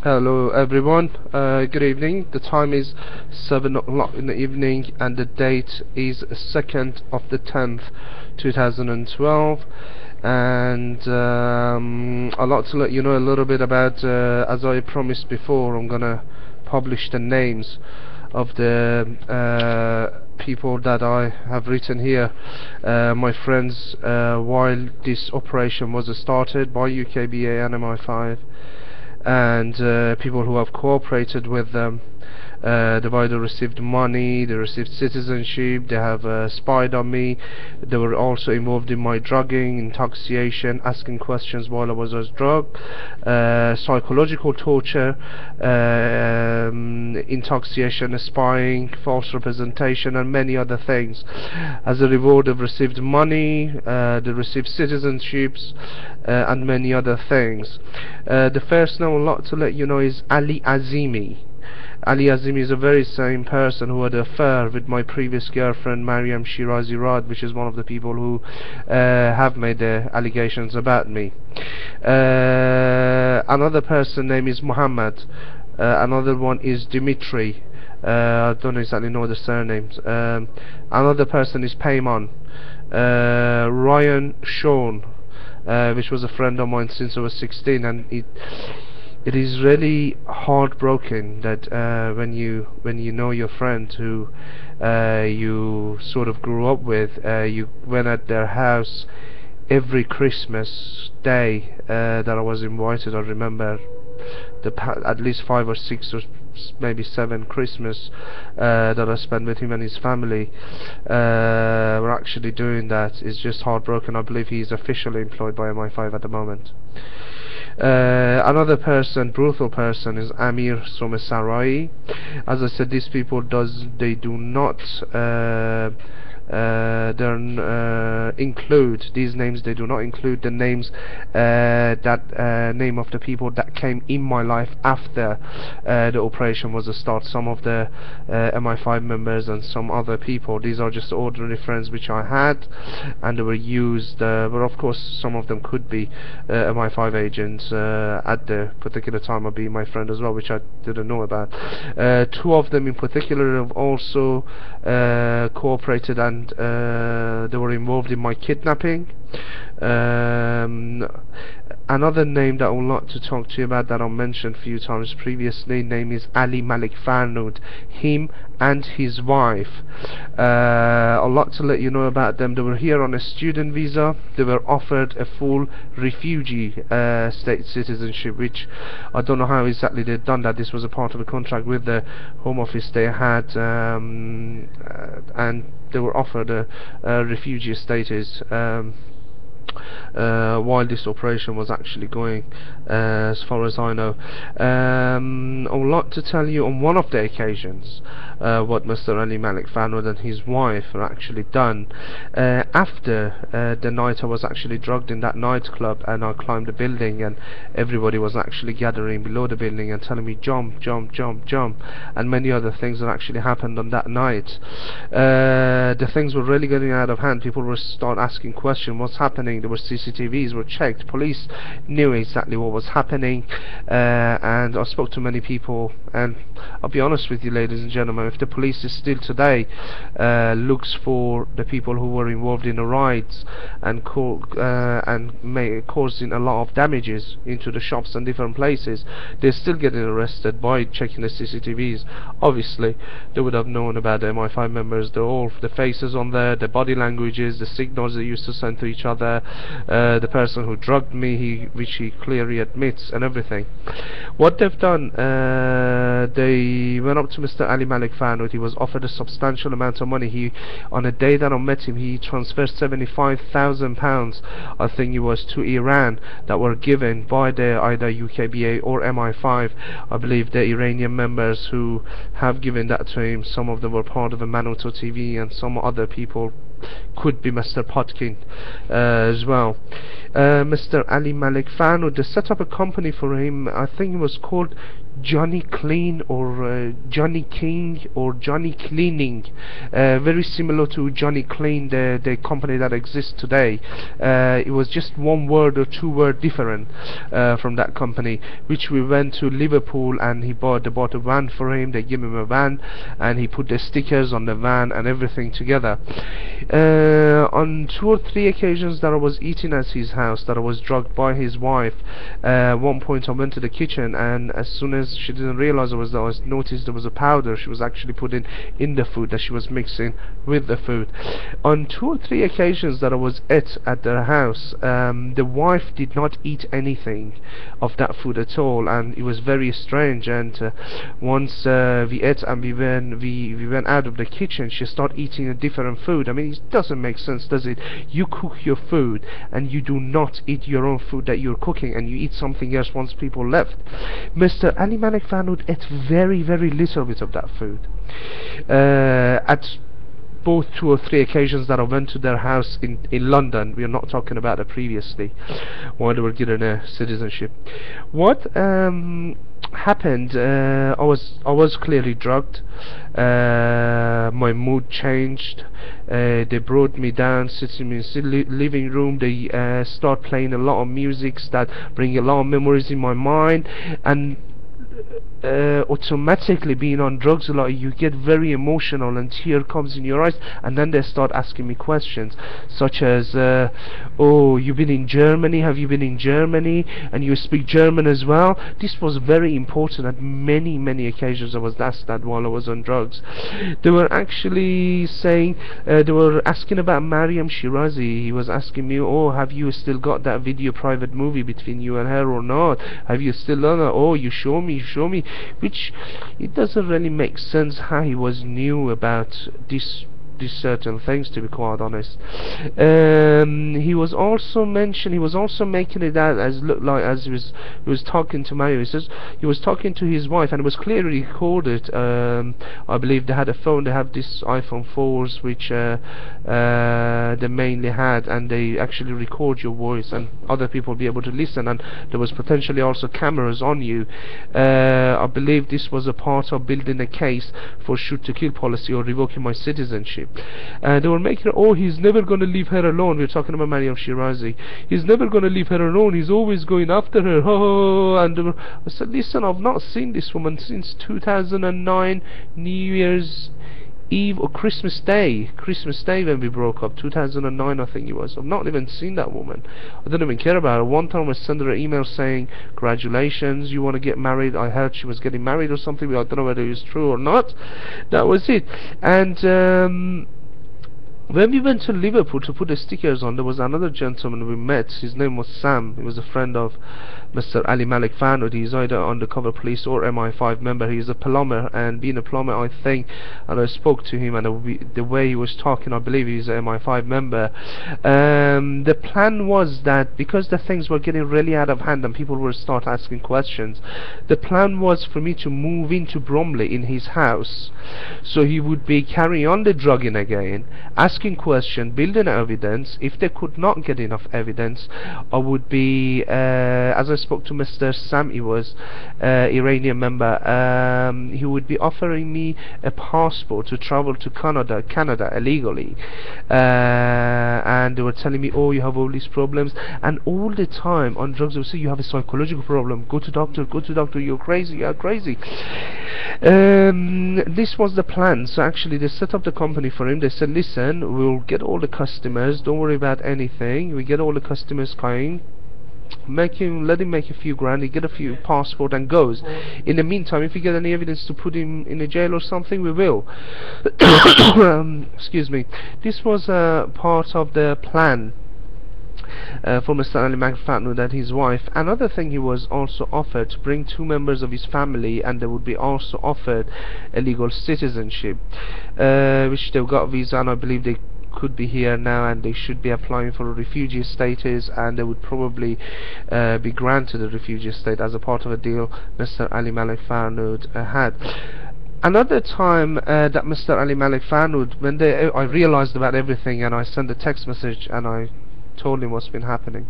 Hello everyone, good evening. The time is 7 o'clock in the evening and the date is 2nd of the 10th 2012, and I'd like to let you know a little bit about, as I promised before, I'm gonna publish the names of the people that I have written here, my friends, while this operation was started by UKBA and MI5, and people who have cooperated with them. They've either received money, they received citizenship, they have spied on me. They were also involved in my drugging, intoxication, asking questions while I was drugged, psychological torture, intoxication, spying, false representation, and many other things. As a reward, they've received money, they received citizenships, and many other things. The first name I'd like to let you know is Ali Azimi. Ali Azimi is the very same person who had an affair with my previous girlfriend Mariam Shirazi Rad, which is one of the people who have made the allegations about me. Another person name is Muhammad. Another one is Dimitri. I don't exactly know the surnames. Another person is Payman. Ryan Sean, which was a friend of mine since I was 16, and it is really heartbroken that when you know your friend who you sort of grew up with, you went at their house every Christmas day that I was invited. I remember at least 5 or 6 or maybe 7 Christmas that I spent with him and his family. We're actually doing that. It's just heartbroken. I believe he's officially employed by MI5 at the moment. Another person, brutal person, is Amir Somesarai. As I said, these people they do not include these names. They do not include the names name of the people that came in my life after the operation was a start. Some of the MI5 members and some other people. These are just ordinary friends which I had, and they were used, but of course some of them could be MI5 agents at the particular time of being my friend as well, which I didn't know about. 2 of them in particular have also cooperated, and they were involved in my kidnapping. Another name that I would like to talk to you about that I mentioned a few times previously, name is Ali Malik Farnood. Him and his wife, I'd like to let you know about them. They were here on a student visa. They were offered a full refugee state citizenship, which I don't know how exactly they've done that. This was a part of a contract with the Home Office they had, and they were offered a refugee status while this operation was actually going, as far as I know. I would like to tell you on one of the occasions what Mr. Ali Malik Farnood and his wife are actually done. After the night I was actually drugged in that nightclub, and I climbed the building, and everybody was actually gathering below the building and telling me jump, jump, jump, jump, and many other things that actually happened on that night. The things were really getting out of hand. People were start asking questions, what's happening? There were CCTVs were checked, police knew exactly what was happening, and I spoke to many people, and I'll be honest with you, ladies and gentlemen, if the police is still today looks for the people who were involved in the riots and causing a lot of damages into the shops and different places, they're still getting arrested by checking the CCTVs. Obviously they would have known about the MI5 members, the faces on there, the body languages, the signals they used to send to each other, the person who drugged me, which he clearly admits, and everything. What they've done, they went up to Mr. Ali Malik Farnood. He was offered a substantial amount of money. On a day that I met him, he transferred £75,000, I think it was, to Iran, that were given by the either UKBA or MI5. I believe the Iranian members who have given that to him, some of them were part of a Manuto TV, and some other people could be Mr. Potkin as well. Mr. Ali Malik Fanood, they set up a company for him. I think it was called Johnny Clean or Johnny King or Johnny Cleaning, very similar to Johnny Clean, the company that exists today. It was just one word or two word different from that company, which we went to Liverpool, and they bought a van for him. They gave him a van, and he put the stickers on the van and everything together. On 2 or 3 occasions that I was eating at his house, that I was drugged by his wife. One point I went to the kitchen, and as soon as she didn't realize I noticed there was a powder she was actually putting in the food that she was mixing with the food. On 2 or 3 occasions that I was at their house, the wife did not eat anything of that food at all, and it was very strange. And once we ate and we went out of the kitchen, she started eating a different food. I mean, it doesn't make sense, does it? You cook your food and you do not eat your own food that you're cooking, and you eat something else once people left. Mr. Ali Malik Fanood ate very little bit of that food. At both 2 or 3 occasions that I went to their house in London, we are not talking about it previously, while they were getting a citizenship. What happened, I was clearly drugged. My mood changed. They brought me down, sitting in the living room. They start playing a lot of music that bring a lot of memories in my mind, and automatically, being on drugs a lot, you get very emotional and tear comes in your eyes, and then they start asking me questions such as oh, you've been in Germany, have you been in Germany, and you speak German as well? This was very important. At many occasions I was asked that while I was on drugs. They were actually saying, they were asking about Mariam Shirazi. He was asking me, oh, have you still got that video private movie between you and her or not? Have you still done it? Oh, you show me, which it doesn't really make sense how he was new about these certain things, to be quite honest. He was also making it out as look like as he was talking to Mario. He says he was talking to his wife, and it was clearly recorded. I believe they had a phone. They have this iPhone 4s, which they mainly had, and they actually record your voice, and other people will be able to listen. And there was potentially also cameras on you. I believe this was a part of building a case for shoot to kill policy or revoking my citizenship. And they were making, oh, he's never going to leave her alone. We're talking about Mariam Shirazi. He's never going to leave her alone. He's always going after her. Oh, and I said, listen, I've not seen this woman since 2009 New Year's Eve or Christmas Day when we broke up, 2009 I think it was. I've not even seen that woman. I don't even care about her. One time I sent her an email saying, congratulations, you want to get married. I heard she was getting married or something, but I don't know whether it was true or not. That was it. And when we went to Liverpool to put the stickers on, there was another gentleman we met. His name was Sam. He was a friend of Mr. Ali Malik Fanood. He's either undercover police or MI5 member. He's a plumber, and being a plumber, I think, and I spoke to him, and the way he was talking, I believe he's an MI5 member. The plan was that because the things were getting really out of hand and people would start asking questions, the plan was for me to move into Bromley in his house, so he would be carrying on the drugging again, asking questions, building evidence. If they could not get enough evidence, I would be, as I spoke to Mr. Sam, he was Iranian member, he would be offering me a passport to travel to Canada illegally, and they were telling me, oh, you have all these problems, and all the time on drugs they would say, you have a psychological problem, go to doctor, you're crazy. This was the plan. So actually they set up the company for him. They said, listen, we'll get all the customers, don't worry about anything, we get all the customers coming, let him make a few grand, he get a few passport and goes. In the meantime, if we get any evidence to put him in a jail or something, we will. Excuse me. This was part of the plan for Mr. Ali Malik Fanood and his wife. Another thing, he was also offered to bring 2 members of his family, and they would be also offered a legal citizenship, which they've got visa, and I believe they could be here now, and they should be applying for a refugee status, and they would probably be granted a refugee status as a part of a deal Mr. Ali Malik Fanood had. Another time that Mr. Ali Malik Fanood, when I realized about everything, and I sent a text message, and I told him what's been happening.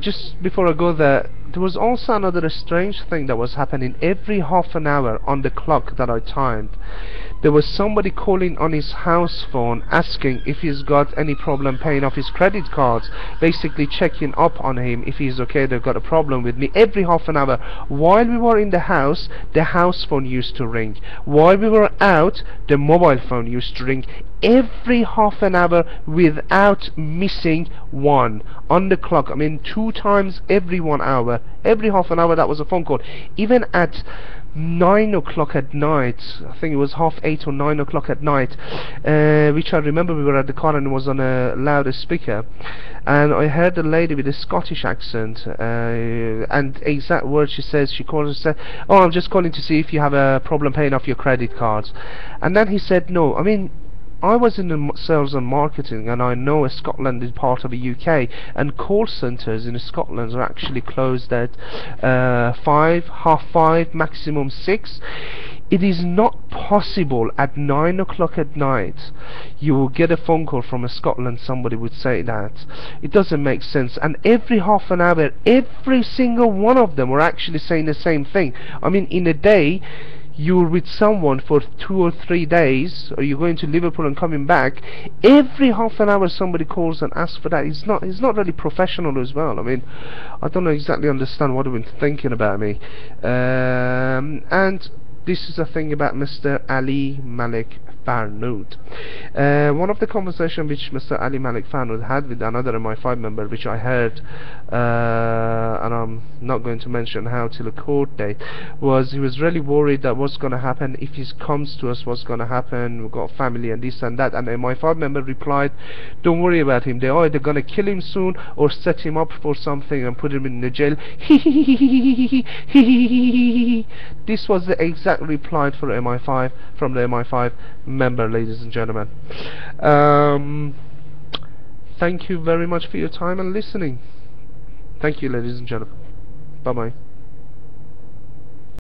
Just before I go there was also another strange thing that was happening. Every half an hour on the clock that I timed, there was somebody calling on his house phone asking if he's got any problem paying off his credit cards, basically checking up on him if he's okay, they've got a problem with me. Every half an hour while we were in the house phone used to ring. While we were out, the mobile phone used to ring. Every half an hour without missing one on the clock. I mean, 2 times every 1 hour, every half an hour that was a phone call. Even at 9 o'clock at night, I think it was 8:30 or 9 o'clock at night, which I remember we were at the car and it was on a louder speaker, and I heard a lady with a Scottish accent, and exact words she says, she called and said, "Oh, I'm just calling to see if you have a problem paying off your credit cards." And then he said, "No, I mean, I was in the sales and marketing, and I know Scotland is part of the UK, and call centres in Scotland are actually closed at 5, half 5, maximum 6. It is not possible at 9 o'clock at night you will get a phone call from Scotland, somebody would say that. It doesn't make sense. And every half an hour, every single one of them were actually saying the same thing. I mean, in a day, you're with someone for 2 or 3 days, or you're going to Liverpool and coming back, every half an hour somebody calls and asks for that. It's not really professional as well. I mean, I don't exactly understand what they've been thinking about me. And this is the thing about Mr. Ali Malik Farnood. One of the conversations which Mr. Ali Malik Farnood had with another MI5 member, which I heard, and I'm not going to mention how till a court date, was he was really worried that what's going to happen if he comes to us, what's going to happen, we've got family and this and that. And the MI5 member replied, "Don't worry about him, they're either going to kill him soon or set him up for something and put him in the jail." This was the exact reply for MI5 from the MI5 member, ladies and gentlemen. Thank you very much for your time and listening. Thank you, ladies and gentlemen. Bye bye.